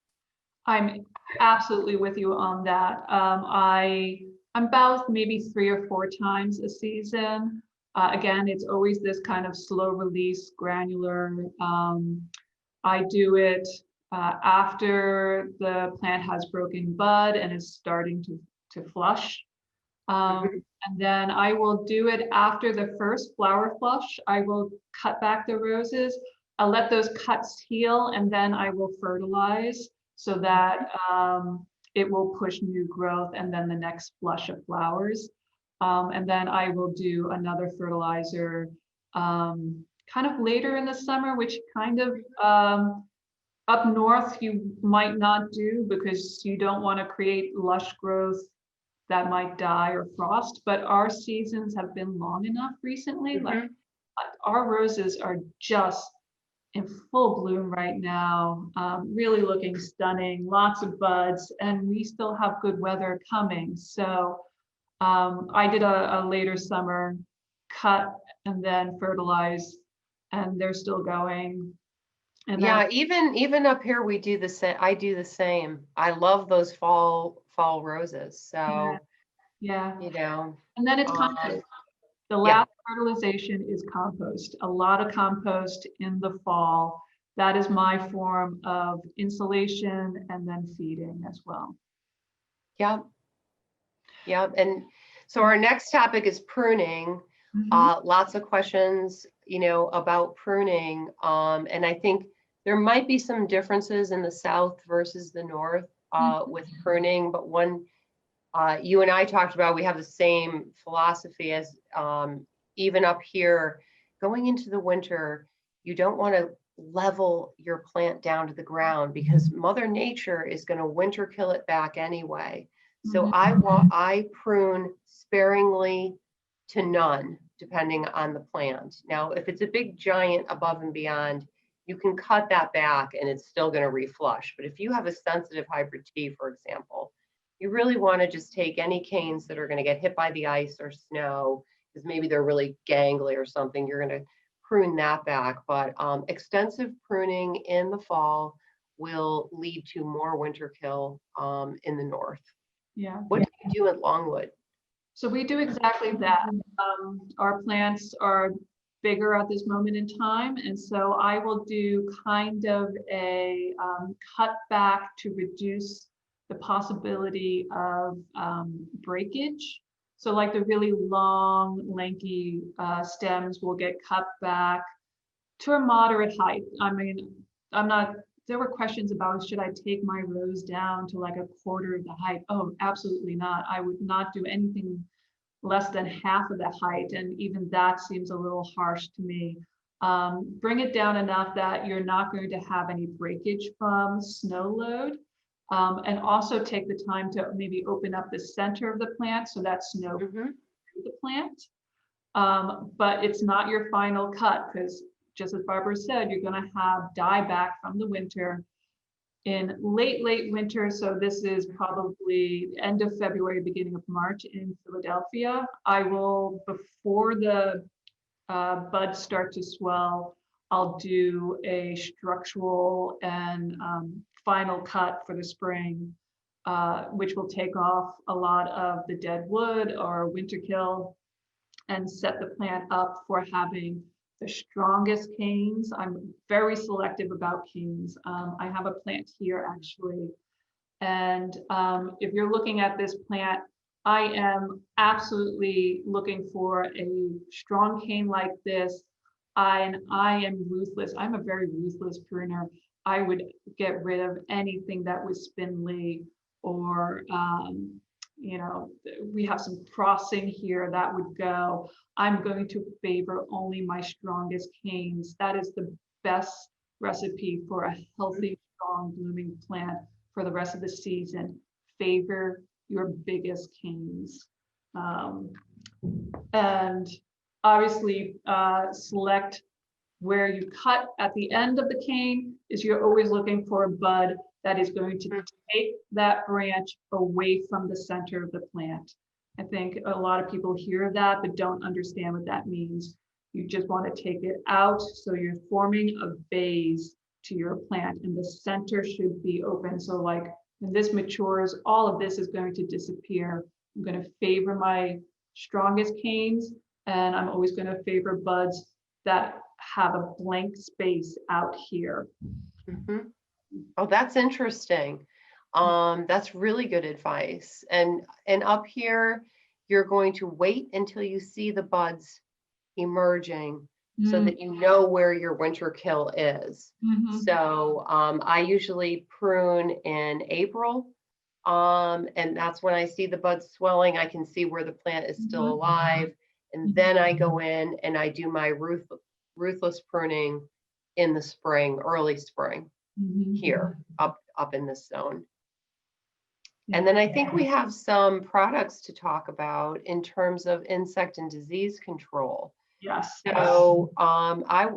I'm absolutely with you on that. I'm about maybe 3 or 4 times a season. Again, it's always this kind of slow release, granular. I do it after the plant has broken bud and is starting to flush. And then I will do it after the first flower flush. I will cut back the roses. I'll let those cuts heal, and then I will fertilize so that it will push new growth and then the next flush of flowers. And then I will do another fertilizer kind of later in the summer, which kind of up north you might not do because you don't want to create lush growth that might die or frost, but our seasons have been long enough recently. Like our roses are just in full bloom right now, really looking stunning, lots of buds, and we still have good weather coming. So I did a later summer cut and then fertilize, and they're still going. And Yeah, even up here we do the same. I do the same. I love those fall roses. So, yeah, you know, and then it's compost. The yeah. last fertilization is compost. A lot of compost in the fall. That is my form of insulation and then feeding as well. Yep. Yep. And so our next topic is pruning. Mhm. Lots of questions, you know, about pruning. And I think there might be some differences in the South versus the North with pruning, but one you and I talked about, we have the same philosophy as even up here, going into the winter, you don't want to level your plant down to the ground because Mother Nature is going to winter kill it back anyway. So I prune sparingly to none, depending on the plant. Now, if it's a big giant above and beyond, you can cut that back and it's still going to reflush. But if you have a sensitive hybrid tea, for example, you really want to just take any canes that are going to get hit by the ice or snow, because maybe they're really gangly or something, you're going to prune that back. But extensive pruning in the fall will lead to more winter kill in the north. Yeah. What do you do at Longwood? So we do exactly that. Our plants are bigger at this moment in time. And so I will do kind of a cutback to reduce the possibility of breakage. So like the really long, lanky stems will get cut back to a moderate height. I mean, there were questions about, should I take my rose down to like a quarter of the height? Oh, absolutely not. I would not do anything less than half of the height. And even that seems a little harsh to me. Bring it down enough that you're not going to have any breakage from snow load. And also take the time to maybe open up the center of the plant so that snow through the plant. But it's not your final cut, because just as Barbara said, you're going to have dieback from the winter in late winter. So this is probably end of February, beginning of March in Philadelphia. I will, before the buds start to swell, I'll do a structural and final cut for the spring, which will take off a lot of the dead wood or winter kill and set the plant up for having the strongest canes. I'm very selective about canes. I have a plant here actually. And if you're looking at this plant, I am absolutely looking for a strong cane like this. I am ruthless. I'm a very ruthless pruner. I would get rid of anything that was spindly or, you know, we have some crossing here that would go. I'm going to favor only my strongest canes. That is the best recipe for a healthy, strong blooming plant for the rest of the season. Favor your biggest canes. And obviously select where you cut at the end of the cane. Is you're always looking for a bud that is going to take that branch away from the center of the plant. I think a lot of people hear that but don't understand what that means. You just want to take it out, so you're forming a vase to your plant and the center should be open. So like when this matures, all of this is going to disappear. I'm going to favor my strongest canes, and I'm always going to favor buds that have a blank space out here. Oh, that's interesting. That's really good advice. And up here, you're going to wait until you see the buds emerging so that you know where your winter kill is. So I usually prune in April. And that's when I see the buds swelling. I can see where the plant is still alive. And then I go in and I do my ruthless pruning in the spring, early spring here up in this zone. And then I think we have some products to talk about in terms of insect and disease control. Yes. So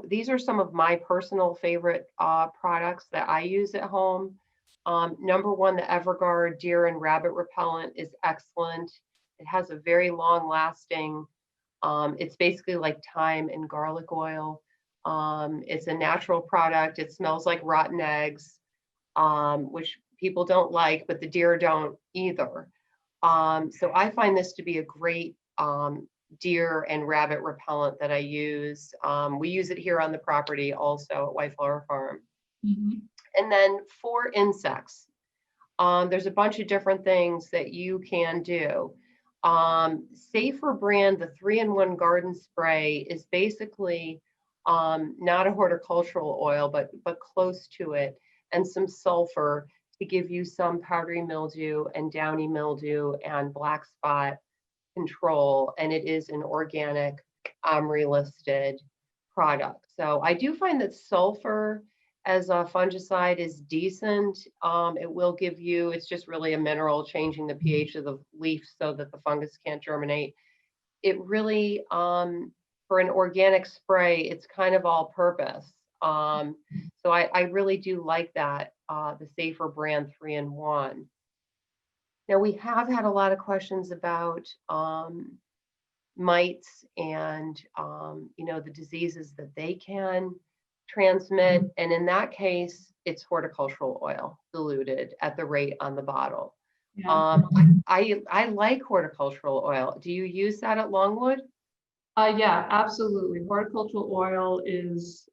these are some of my personal favorite products that I use at home. Number one, the Everguard deer and rabbit repellent is excellent. It has a very long lasting, it's basically like thyme and garlic oil. It's a natural product. It smells like rotten eggs, which people don't like, but the deer don't either. So I find this to be a great deer and rabbit repellent that I use. We use it here on the property also at White Flower Farm. Mm-hmm. And then for insects, there's a bunch of different things that you can do. Safer brand, the 3-in-1 garden spray is basically not a horticultural oil, but close to it, and some sulfur to give you some powdery mildew and downy mildew and black spot control. And it is an organic OMRI listed product. So I do find that sulfur as a fungicide is decent. It will give you, it's just really a mineral changing the pH of the leaf so that the fungus can't germinate. It really, for an organic spray, it's kind of all purpose. So I really do like that, the Safer brand 3-in-1. Now we have had a lot of questions about mites and the diseases that they can transmit. And in that case, it's horticultural oil diluted at the rate on the bottle. Yeah. I like horticultural oil. Do you use that at Longwood? Yeah, absolutely. Horticultural oil is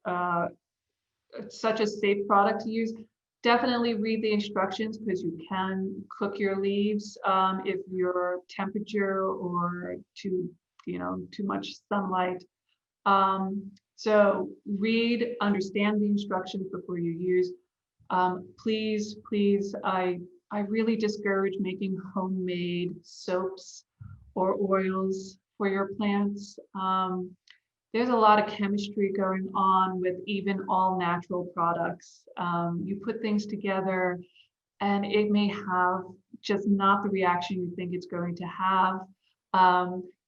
such a safe product to use. Definitely read the instructions because you can cook your leaves if your temperature or too much sunlight. So read, understand the instructions before you use. Please, I really discourage making homemade soaps or oils for your plants. There's a lot of chemistry going on with even all natural products. You put things together and it may have just not the reaction you think it's going to have.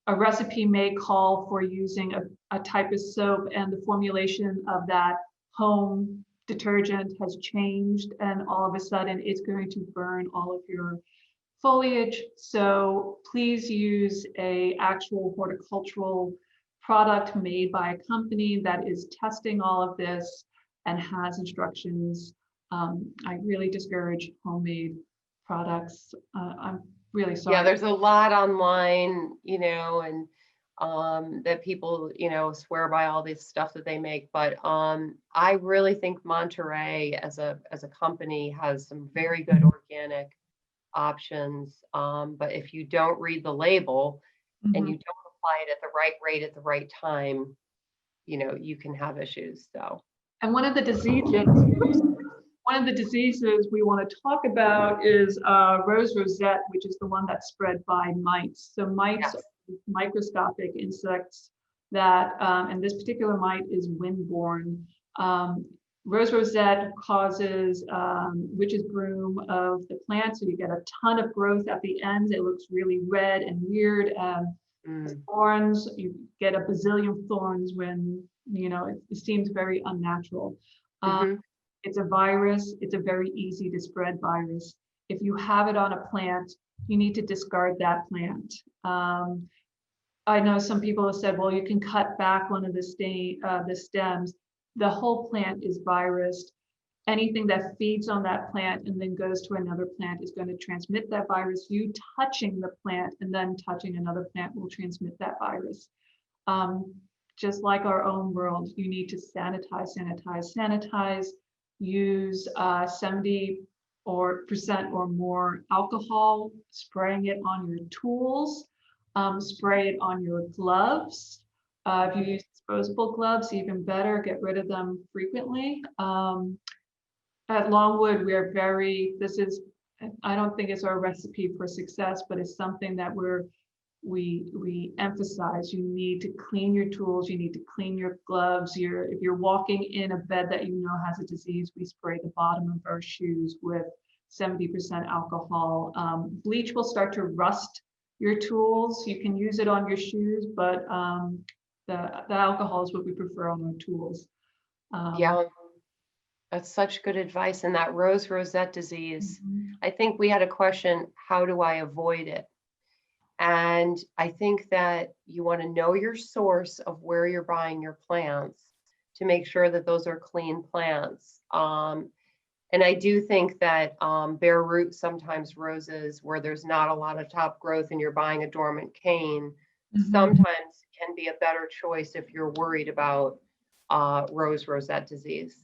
A recipe may call for using a type of soap and the formulation of that home detergent has changed, and all of a sudden it's going to burn all of your foliage. So please use a actual horticultural product made by a company that is testing all of this and has instructions. I really discourage homemade products. I'm really sorry. Yeah, there's a lot online, and that people, swear by all this stuff that they make. But I really think Monterey as a company has some very good organic options. But if you don't read the label and you don't apply it at the right rate at the right time, you can have issues. So. And one of the diseases we want to talk about is rose rosette, which is the one that's spread by mites. So mites are microscopic insects that, and this particular mite is windborne. Rose rosette causes witch's broom of the plant, so you get a ton of growth at the ends. It looks really red and weird. Thorns, you get a bazillion thorns when it seems very unnatural. It's a virus. It's a very easy to spread virus. If you have it on a plant, you need to discard that plant. I know some people have said, well, you can cut back one of the stems. The whole plant is virused. Anything that feeds on that plant and then goes to another plant is going to transmit that virus. You touching the plant and then touching another plant will transmit that virus. Just like our own world, you need to sanitize. Use 70% or more alcohol, spraying it on your tools, spray it on your gloves. If you use disposable gloves, even better, get rid of them frequently. At Longwood, I don't think it's our recipe for success, but it's something that we emphasize. You need to clean your tools, you need to clean your gloves. If you're walking in a bed that has a disease, we spray the bottom of our shoes with 70% alcohol. Bleach will start to rust your tools. You can use it on your shoes, but the alcohol is what we prefer on our tools. Yeah, that's such good advice. And that rosette disease, I think we had a question, how do I avoid it? And I think that you want to know your source of where you're buying your plants to make sure that those are clean plants. And I do think that bare root, sometimes roses where there's not a lot of top growth and you're buying a dormant cane, sometimes can be a better choice if you're worried about rosette disease.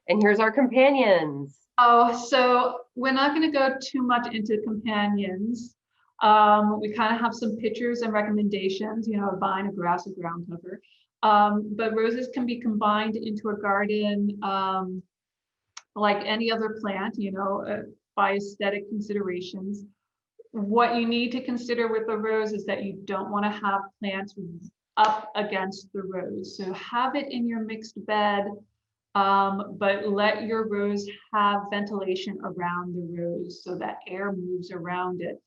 And here's our companions. Oh, so we're not going to go too much into companions. We kind of have some pictures and recommendations, you know, a vine, a grass, a ground cover. But roses can be combined into a garden like any other plant, you know, by aesthetic considerations. What you need to consider with the rose is that you don't want to have plants up against the rose. So have it in your mixed bed, but let your rose have ventilation around the rose so that air moves around it.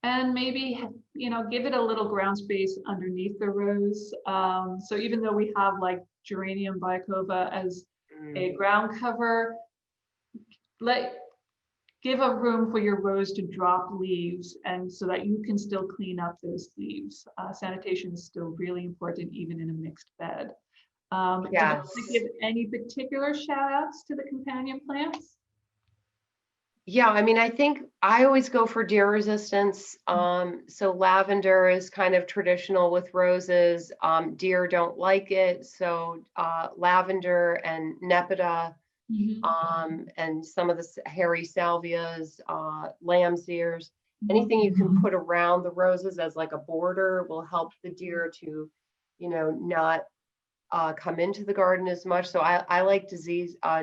And maybe, you know, give it a little ground space underneath the rose. So even though we have like geranium biacova as a ground cover, give a room for your rose to drop leaves, and so that you can still clean up those leaves. Sanitation is still really important, even in a mixed bed. Do you want to give any particular shout outs to the companion plants? Yeah, I mean, I think I always go for deer resistance. So lavender is kind of traditional with roses. Deer don't like it. So lavender and nepeta, and some of the hairy salvias, lamb's ears, anything you can put around the roses as like a border will help the deer to, you know, not come into the garden as much. So I like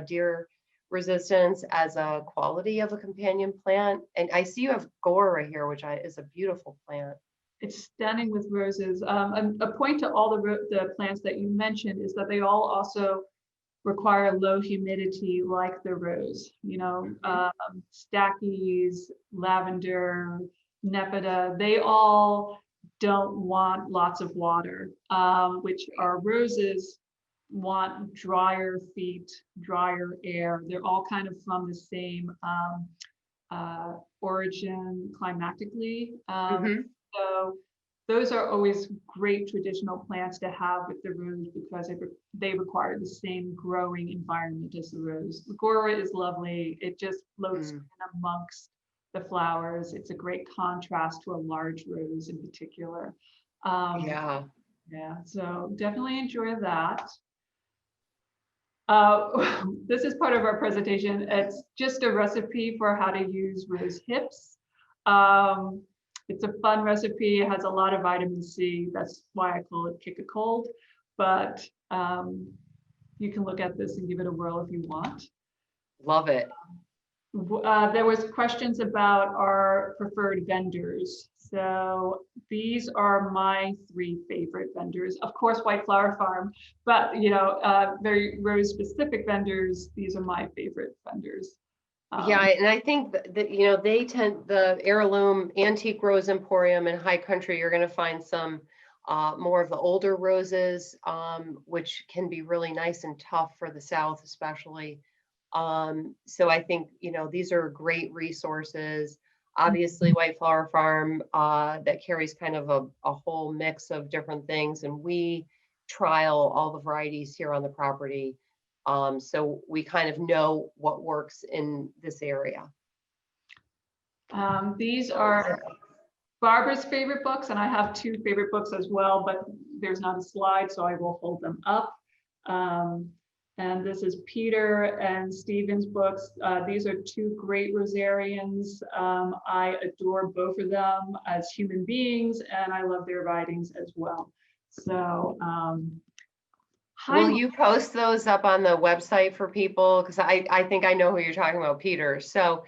deer resistance as a quality of a companion plant. And I see you have Gora here, which is a beautiful plant. It's stunning with roses. A point to all the plants that you mentioned is that they all also require low humidity like the rose. You know, stackies, lavender, nepeta, they all don't want lots of water, which our roses want drier feet, drier air. They're all kind of from the same origin climatically. So those are always great traditional plants to have with the rose because they require the same growing environment as the rose. The Gora is lovely. It just floats in amongst the flowers. It's a great contrast to a large rose in particular. Yeah, so definitely enjoy that. This is part of our presentation. It's just a recipe for how to use rose hips. It's a fun recipe. It has a lot of vitamin C. That's why I call it Kick a Cold. But you can look at this and give it a whirl if you want. Love it. There was questions about our preferred vendors. So these are my 3 favorite vendors. Of course, White Flower Farm, but you know, very rose specific vendors. These are my favorite vendors. Yeah, and I think that, you know, the Heirloom Antique Rose Emporium in High Country, you're going to find some more of the older roses, which can be really nice and tough for the South, especially. So I think, you know, these are great resources. Obviously, White Flower Farm, that carries kind of a whole mix of different things, and we trial all the varieties here on the property. So we kind of know what works in this area. These are Barbara's favorite books, and I have 2 favorite books as well, but there's not a slide, so I will hold them up. And this is Peter and Stephen's books. These are 2 great rosarians. I adore both of them as human beings, and I love their writings as well. So, will you post those up on the website for people? Because I think I know who you're talking about, Peter. So,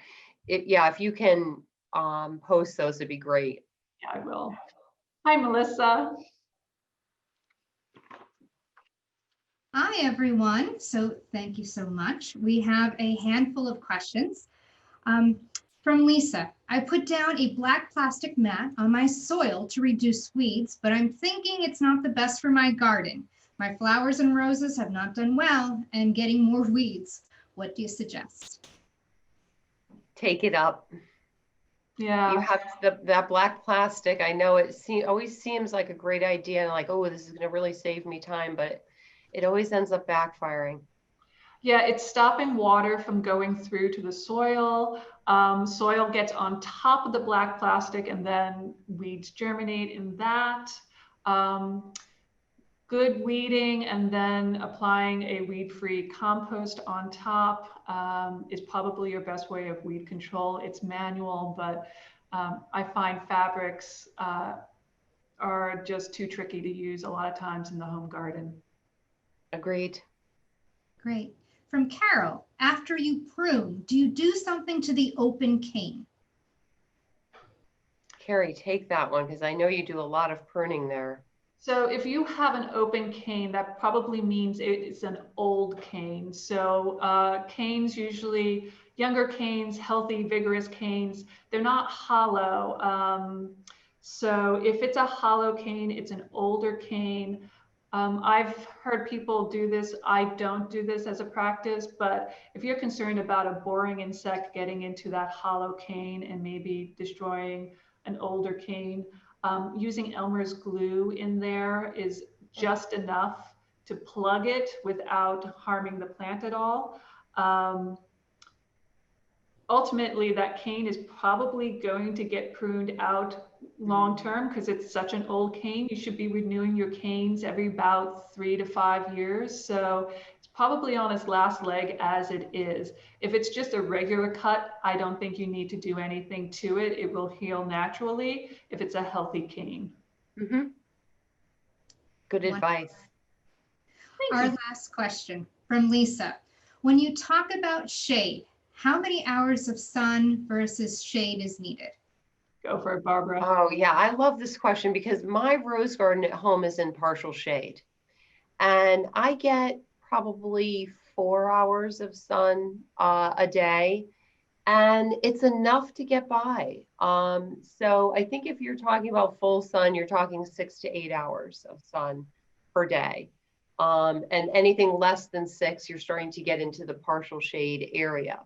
if you can post those, it'd be great. Yeah, I will. Hi, Melissa. Hi, everyone. So thank you so much. We have a handful of questions. From Lisa, I put down a black plastic mat on my soil to reduce weeds, but I'm thinking it's not the best for my garden. My flowers and roses have not done well and getting more weeds. What do you suggest? Take it up. Yeah. You have that black plastic. I know it always seems like a great idea, and like, oh, this is going to really save me time, but it always ends up backfiring. Yeah, it's stopping water from going through to the soil. Soil gets on top of the black plastic and then weeds germinate in that. Good weeding and then applying a weed-free compost on top is probably your best way of weed control. It's manual, but I find fabrics are just too tricky to use a lot of times in the home garden. Agreed. Great. From Carol, after you prune, do you do something to the open cane? Kerry, take that one because I know you do a lot of pruning there. So if you have an open cane, that probably means it's an old cane. So canes usually, younger canes, healthy, vigorous canes, they're not hollow. So if it's a hollow cane, it's an older cane. I've heard people do this. I don't do this as a practice, but if you're concerned about a boring insect getting into that hollow cane and maybe destroying an older cane, using Elmer's glue in there is just enough to plug it without harming the plant at all. Ultimately, that cane is probably going to get pruned out long term because it's such an old cane. You should be renewing your canes every about 3 to 5 years. So it's probably on its last leg as it is. If it's just a regular cut, I don't think you need to do anything to it. It will heal naturally if it's a healthy cane. Mm-hmm. Good advice. Our last question from Lisa. When you talk about shade, how many hours of sun versus shade is needed? Go for it, Barbara. Oh, yeah. I love this question because my rose garden at home is in partial shade. And I get probably 4 hours of sun a day. And it's enough to get by. So I think if you're talking about full sun, you're talking 6 to 8 hours of sun per day. And anything less than 6, you're starting to get into the partial shade area.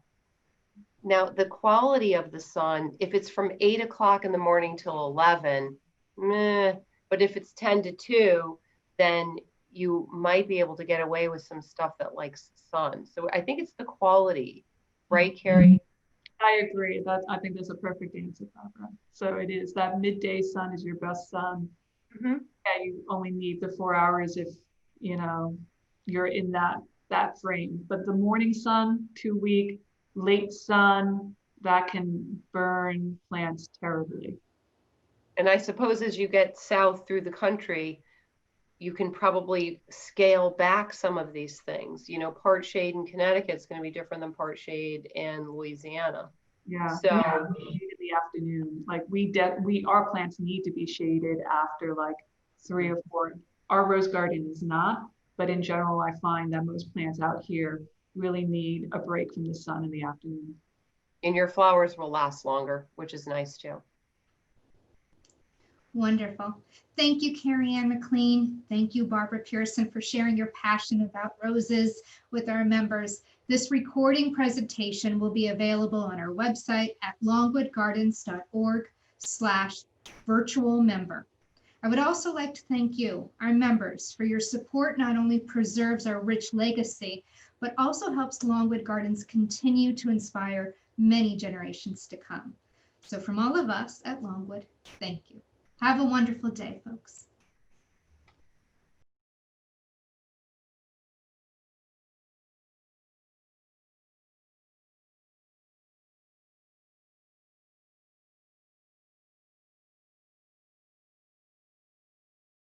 Now, the quality of the sun, if it's from 8 o'clock in the morning till 11, meh, but if it's 10 to 2, then you might be able to get away with some stuff that likes sun. So I think it's the quality, right, Kerry? I agree. I think that's a perfect answer, Barbara. So it is that midday sun is your best sun. Mm-hmm. Yeah, you only need the 4 hours if you're in that frame. But the morning sun, too weak. Late sun, that can burn plants terribly. And I suppose as you get south through the country, you can probably scale back some of these things. Part shade in Connecticut is going to be different than part shade in Louisiana. Yeah. So in the afternoon, like our plants need to be shaded after like 3 or 4. Our rose garden is not, but in general, I find that most plants out here really need a break from the sun in the afternoon. And your flowers will last longer, which is nice too. Wonderful. Thank you, Kerry Ann McLean. Thank you, Barbara Pierson, for sharing your passion about roses with our members. This recording presentation will be available on our website at longwoodgardens.org/virtual-member. I would also like to thank you, our members, for your support. Not only preserves our rich legacy, but also helps Longwood Gardens continue to inspire many generations to come. So from all of us at Longwood, thank you. Have a wonderful day, folks.